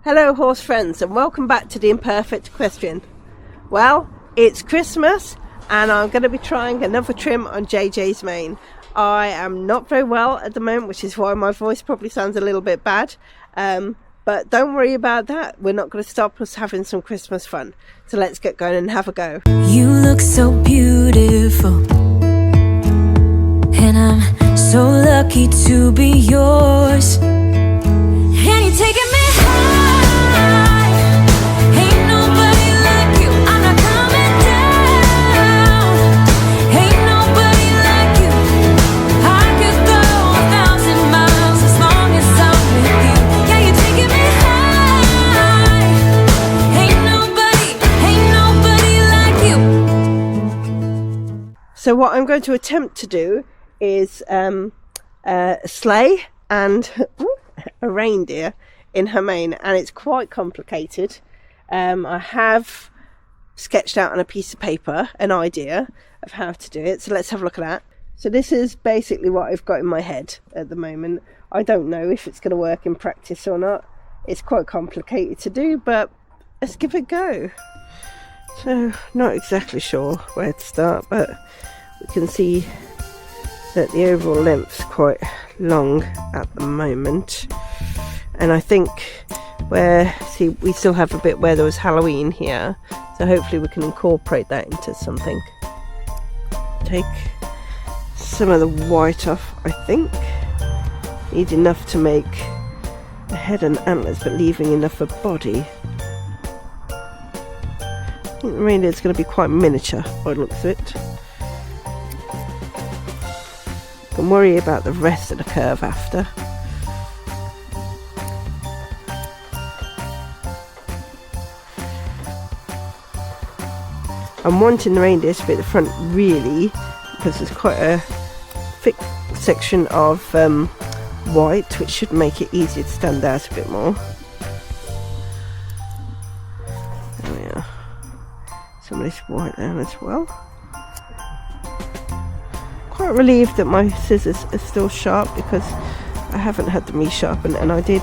Hello horse friends, and welcome back to The Imperfect Equestrian. Well, it's Christmas and I'm going to be trying another trim on JJ's mane. I am not very well at the moment, which is why my voice probably sounds a little bit bad, but don't worry about that. We're not going to stop us having some Christmas fun, so let's get going and have a go. You look so beautiful, and I'm so lucky to be yours. And you're taking me high. Ain't nobody like you. I'm not coming down. Ain't nobody like you. I could go 1,000 miles as long as I'm with you. Yeah, you're taking me high. Ain't nobody like you. So what I'm going to attempt to do is a sleigh and a reindeer in her mane, and it's quite complicated. I have sketched out on a piece of paper an idea of how to do it, so let's have a look at that. So this is basically what I've got in my head at the moment. I don't know if it's going to work in practice or not. It's quite complicated to do, but let's give it a go. So not exactly sure where to start, but we can see that the overall length's quite long at the moment, and I think we still have a bit where there was Halloween here, so hopefully we can incorporate that into something. Take some of the white off. I think need enough to make a head and antlers, but leaving enough for body. I think the reindeer's going to be quite miniature by the looks of it. Can worry about the rest of the curve after. I'm wanting the reindeer to be at the front really, because there's quite a thick section of white, which should make it easier to stand out a bit more. There we are. Some of this white there as well. Quite relieved that my scissors are still sharp, because I haven't had them resharpened, and I did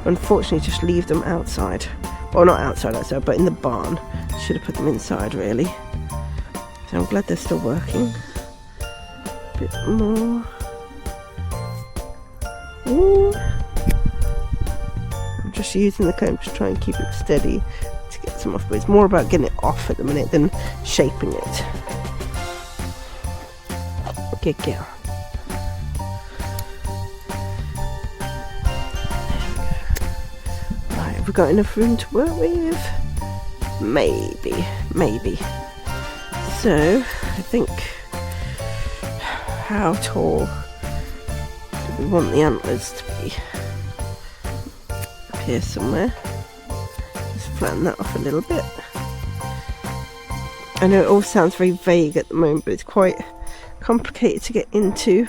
unfortunately just leave them outside. Well, not outside, but in the barn. Should have put them inside really. So I'm glad they're still working. A bit more. Ooh. I'm just using the comb to try and keep it steady to get some off, but it's more about getting it off at the minute than shaping it. Good girl. Right, have we got enough room to work with? Maybe. So, I think, how tall do we want the antlers to be? Up here somewhere. Just flatten that off a little bit. I know it all sounds very vague at the moment, but it's quite complicated to get into.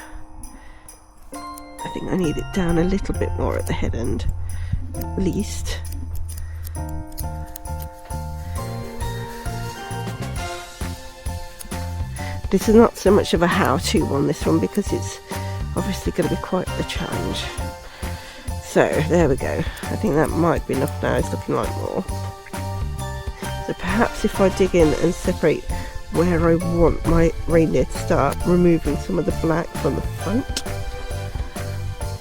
I think I need it down a little bit more at the head end, at least. This is not so much of a how-to on this one, because it's obviously going to be quite a challenge. So there we go. I think that might be enough now. It's looking like more. So perhaps if I dig in and separate where I want my reindeer to start, removing some of the black from the front.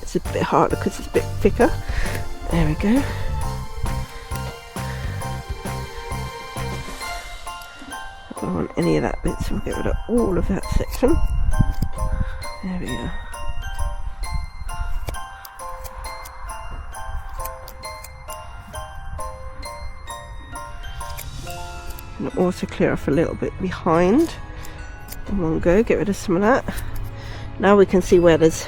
It's a bit harder because it's a bit thicker. There we go. I don't want any of that bit, so we'll get rid of all of that section. There we go. And also clear off a little bit behind in one go, get rid of some of that. Now we can see where there's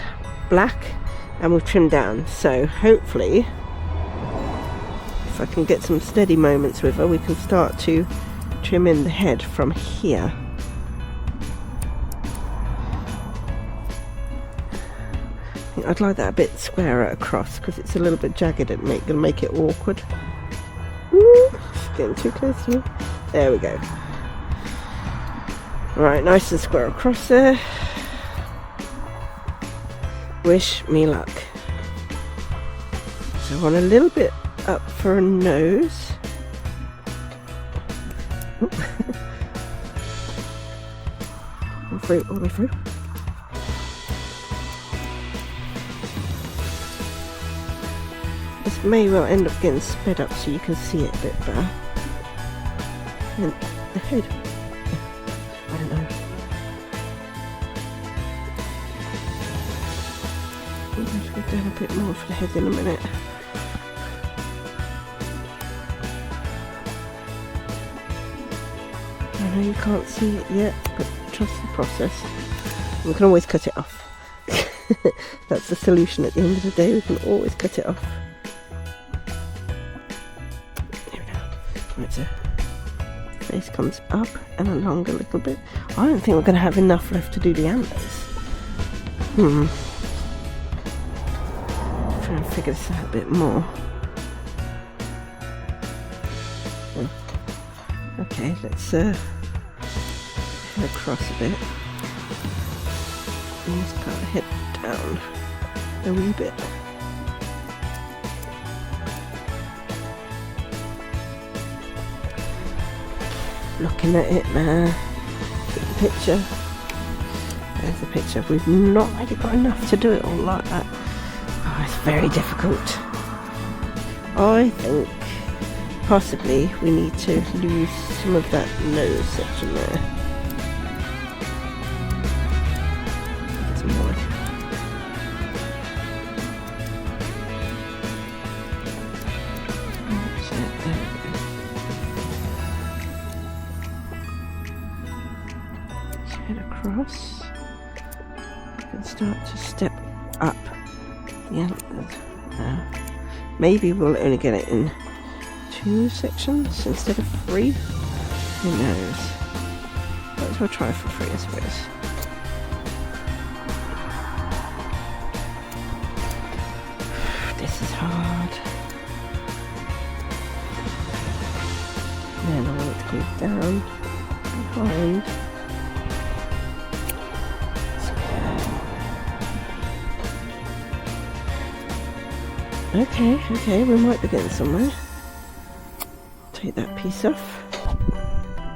black, and we've trimmed down, so hopefully if I can get some steady moments with her, we can start to trim in the head from here. I think I'd like that a bit squarer across, because it's a little bit jagged and going to make it awkward. Ooh, it's getting too close to me. There we go. Right, nice and square across there. Wish me luck. So I want a little bit up for a nose. All through, all the way through. This may well end up getting sped up so you can see it a bit better. And the head, I don't know. I'm going to go down a bit more for the head in a minute. I know you can't see it yet, but trust the process. We can always cut it off. That's the solution at the end of the day, we can always cut it off. There we go. Right, so face comes up and along a little bit. I don't think we're going to have enough left to do the antlers. Try and figure this out a bit more. Okay, let's head across a bit. And just kind of head down a wee bit. Looking at it now. Get the picture. There's the picture. We've not really got enough to do it all like that. Oh, it's very difficult. I think possibly we need to lose some of that nose section there. Get some more. So, there we go. Head across. We can start to step up the antlers now. Maybe we'll only get it in 2 sections instead of 3. Who knows? Might as well try for 3, I suppose. This is hard. Then I want it to go down behind. Okay, we might be getting somewhere. Take that piece off.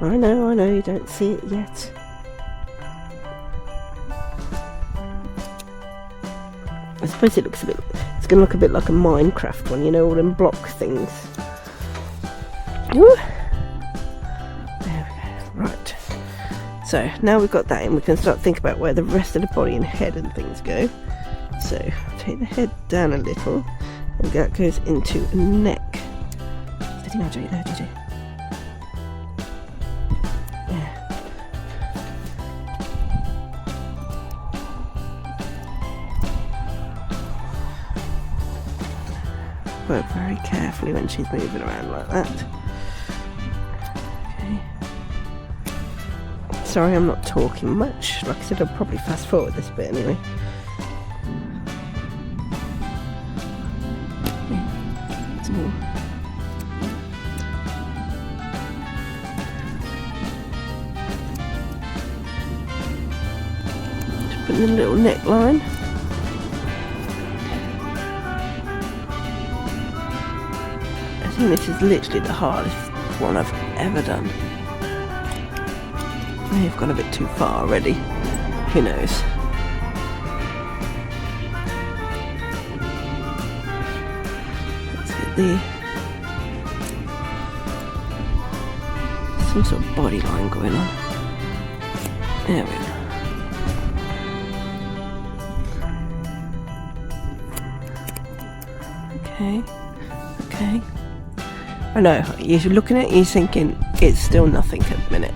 I know, you don't see it yet. I suppose it looks a bit, it's going to look a bit like a Minecraft one, you know, all them block things. Woo. There we go, right. So, now we've got that in, we can start thinking about where the rest of the body and head and things go. So, take the head down a little, and that goes into a neck. No, do. Yeah. Work very carefully when she's moving around like that. Okay. Sorry, I'm not talking much. Like I said, I'll probably fast forward this bit anyway. Yeah. Some more. Put in a little neckline. I think this is literally the hardest one I've ever done. May have gone a bit too far already. Who knows? Let's get some sort of body line going on. There we go. Okay. I know, you're looking at it, you're thinking, it's still nothing at the minute.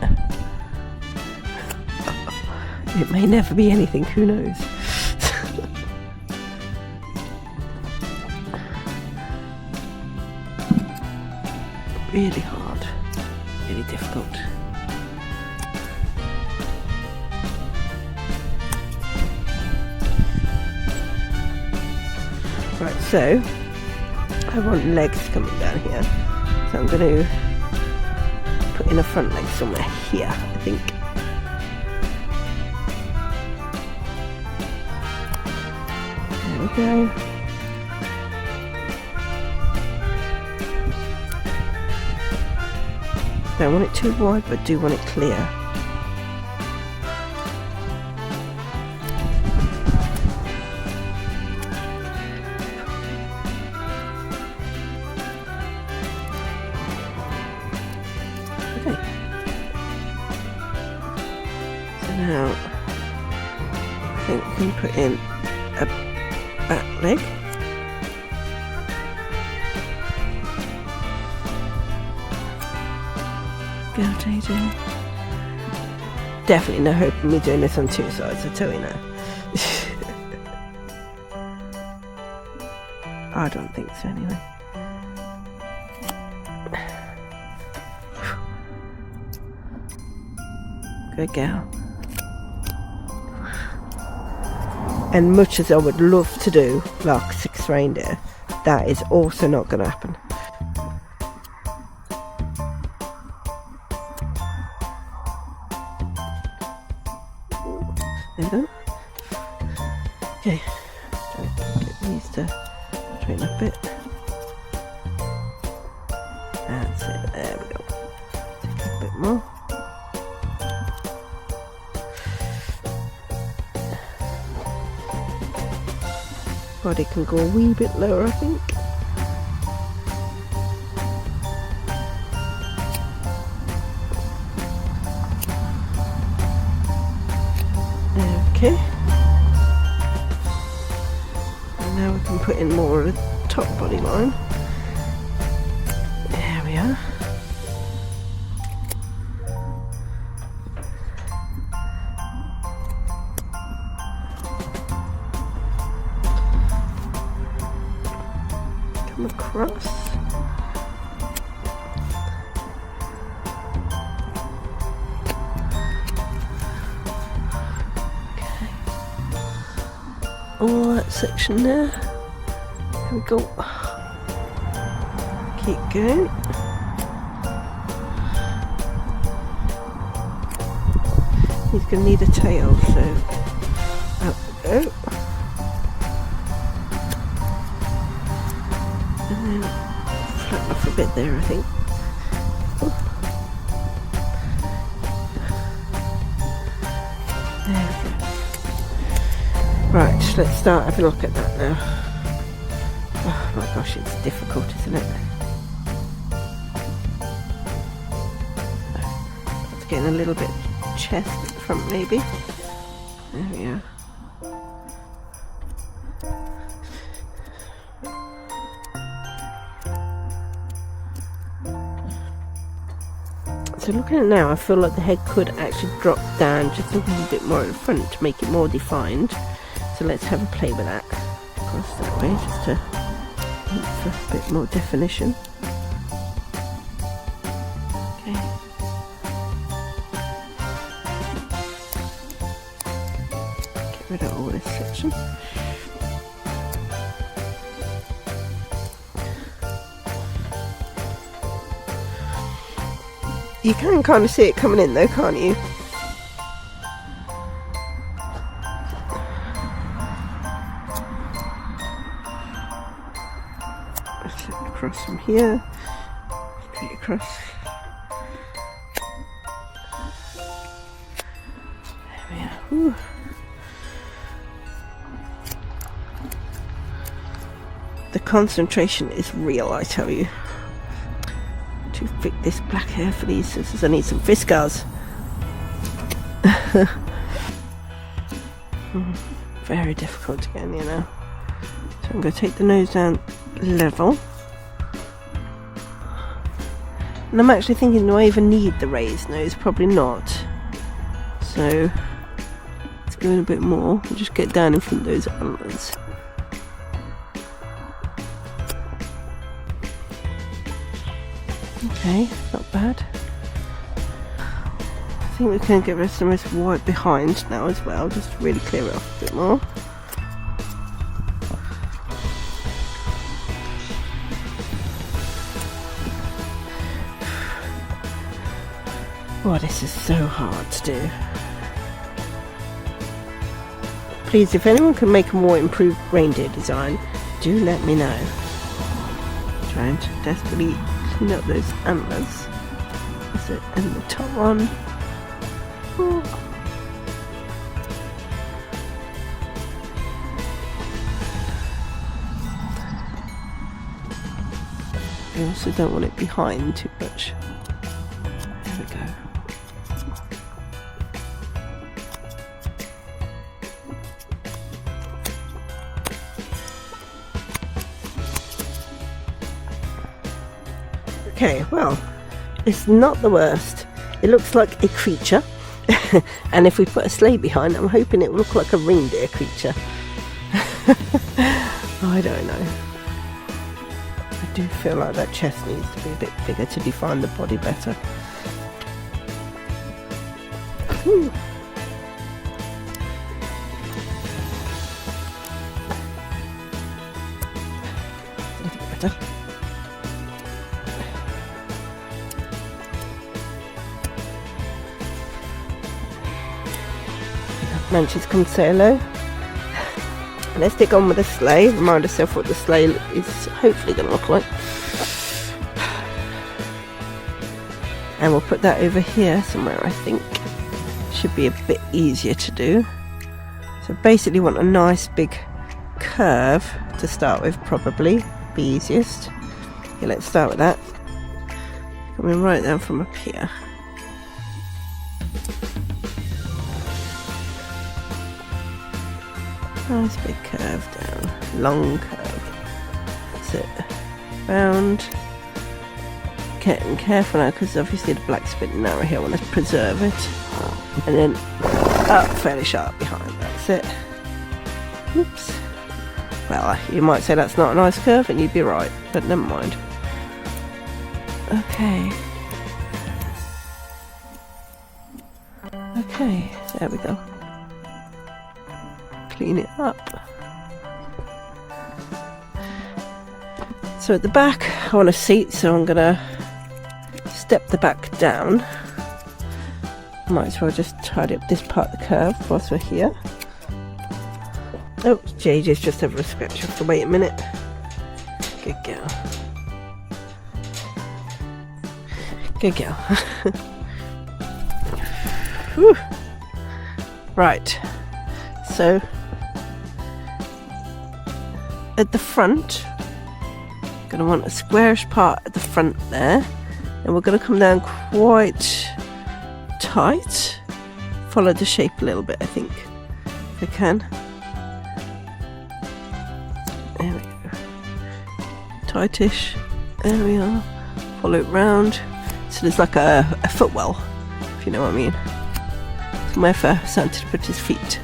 It may never be anything, who knows? Really hard, really difficult. Right, so I want legs coming down here, so I'm going to put in a front leg somewhere here, I think. There we go. Don't want it too wide, but do want it clear. Okay. So now I think we can put in a back leg. Go, JJ. Definitely no hope of me doing this on two sides, I tell you now. I don't think so anyway. Good girl. And much as I would love to do like 6 reindeer, that is also not going to happen. There you go. Okay, get these to straighten up a bit. That's it, there we go. Take a bit more. Body can go a wee bit lower, I think. Okay. And now we can put in more of the top body line. There we are. Come across. All that section there. There we go. Keep going. He's going to need a tail, so out we go. And then flatten off a bit there, I think. There we go. Right, let's start having a look at that now. Oh my gosh, it's difficult, isn't it? It's getting a little bit chest at the front, maybe. There we are. So looking at it now, I feel like the head could actually drop down just a little bit more in front to make it more defined. So let's have a play with that across that way, just to for a bit more definition. Okay. Get rid of all this section. You can kind of see it coming in though, can't you? Across from here, straight across. There we are. Ooh. The concentration is real, I tell you. Too thick this black hair for these scissors. I need some Fiskars. Very difficult to get in here now. So I'm going to take the nose down level. And I'm actually thinking, do I even need the raised nose? Probably not. So let's go in a bit more and just get down in front of those antlers. Okay, not bad. I think we can get rid of some of this white behind now as well, just to really clear it off a bit more. Oh, this is so hard to do. Please, if anyone can make a more improved reindeer design, do let me know. Trying to desperately clean up those antlers. This That's it, and the top one. Ooh. I also don't want it behind too much. There we go. Okay, well, it's not the worst. It looks like a creature. And if we put a sleigh behind, I'm hoping it will look like a reindeer creature. I don't know. I do feel like that chest needs to be a bit bigger to define the body better. Ooh. A little bit better. Manchas come say hello. Let's stick on with the sleigh. Remind ourselves what the sleigh is hopefully going to look like. And we'll put that over here somewhere, I think. Should be a bit easier to do. So basically want a nice big curve to start with, probably. Be easiest. Okay, let's start with that. Coming right down from up here. Nice big curve down, long curve. That's it. Round. Getting careful now because obviously the black's a bit narrow here. I want to preserve it. And then up fairly sharp behind. That's it. Oops. Well, you might say that's not a nice curve and you'd be right, but never mind. Okay. Okay, there we go. Clean it up. So at the back I want a seat, so I'm gonna step the back down. Might as well just tidy up this part of the curve whilst we're here. Oh, JJ's just over a scratch. I have to wait a minute. Good girl. Good girl. Whew. Right, so at the front, going to want a squarish part at the front there, and we're going to come down quite tight. Follow the shape a little bit, I think, if I can. There we go. Tightish. There we are. Follow it round. So there's like a footwell, if you know what I mean. Somewhere for Santa to put his feet.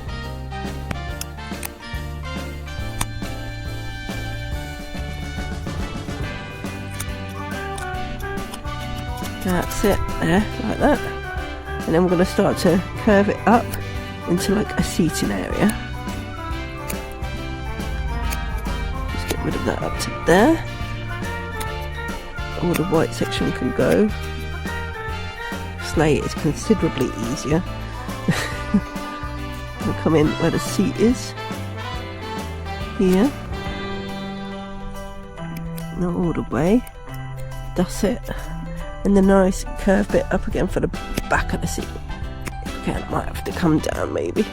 That's it, there, like that. And then we're going to start to curve it up into like a seating area. Just get rid of that up to there. All the white section can go. Sleigh is considerably easier. We'll come in where the seat is. Here. Not all the way. That's it. And the nice curve bit up again for the back of the seat. Okay, I might have to come down maybe.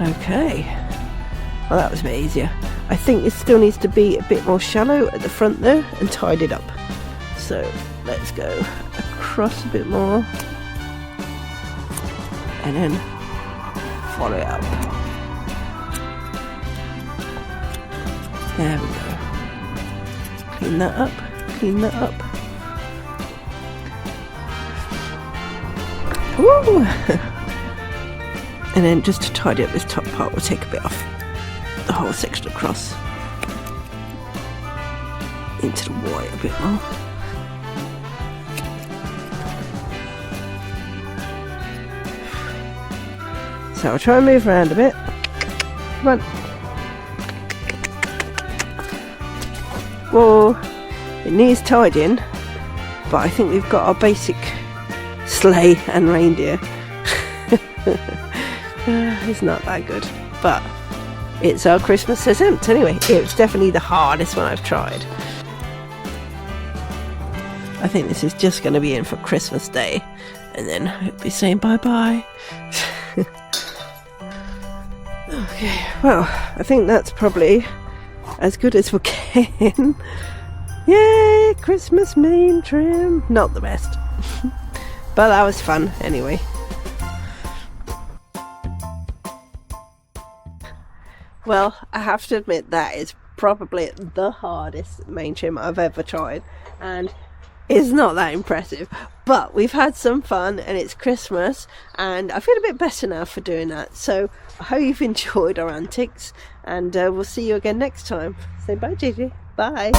Okay, well that was a bit easier. I think it still needs to be a bit more shallow at the front there and tidied up. So let's go across a bit more and then follow it up. There we go. Clean that up, clean that up. Woo! And then just to tidy up this top part, we'll take a bit off the whole section across into the white a bit more. So I'll try and move around a bit. Come on. Whoa, it needs tidying, but I think we've got our basic sleigh and reindeer. It's not that good, but it's our Christmas attempt anyway. It's definitely the hardest one I've tried. I think this is just going to be in for Christmas Day, and then I'll be saying bye-bye. Okay, well, I think that's probably as good as we're getting. Yay, Christmas main trim. Not the best, but that was fun anyway. Well, I have to admit that is probably the hardest main trim I've ever tried, and it's not that impressive, but we've had some fun and it's Christmas and I feel a bit better now for doing that. So I hope you've enjoyed our antics, and we'll see you again next time. Say bye, Gigi. Bye.